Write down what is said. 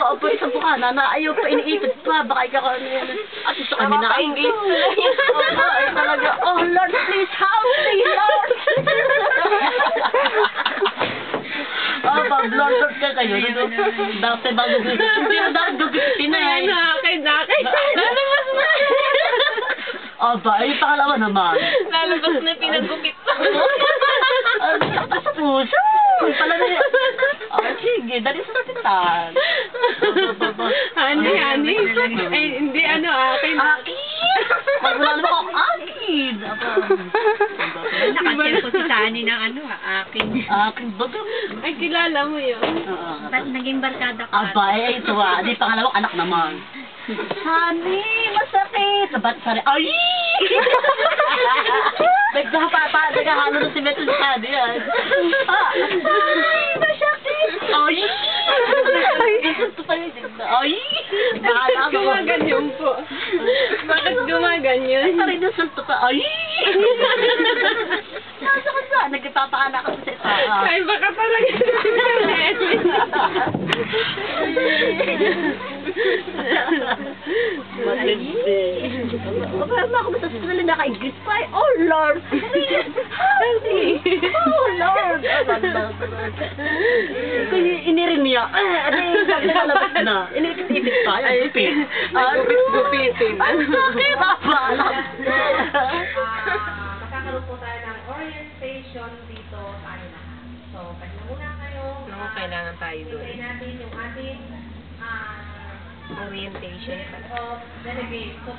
Apoy sa buka na ayaw pa iniipit pa. Baka ikaw ano yan. At gusto kami na. Ay talaga. Oh Lord, please help me, Lord. Lord ka kayo. Dati bago gugupitin. Hindi na dapat gugupitin na eh. Nakay. Lalabas na. Aba, ay pangalawa naman. Lalabas na pinagupit pa. Sa puso. Pala na yun. Sige, dali sa hospital. Honey. Eh, hindi akin. Akin! Pag wala naman ako, akin! Nakatira ko si Tani ng akin. Akin baga. Ay, kilala mo yun. Ba't naging barkada ka? Aba, eh, ito di pangalawang anak naman. Honey, masakit! Ba't sari? Ay! Naghahalo na si Metal sa honey yan. Ay, masakit! Ay! Gusto pa yun. Ay! Bakit gumaganyan po? Bakit gumaganyan? Ay, na sulto pa. Ay! Nasakit na. Nagpapaanak ako sa isa. Ay, baka talaga. Matindi. Parang ako masasunod na kay Gispay. Oh, Lord! Help me! Oh, Lord! Inirin niya. Sabi na kalabas na. Inikit-ipit pa. Ay, gupit. Gupitin. Ang sakit! Paalam. Magkakaroon po tayo ng orientation dito sa akin. So, pwede na muna kayo. Naku, kailangan tayo doon. Hintay natin yung ating Orientation. of delegate. So,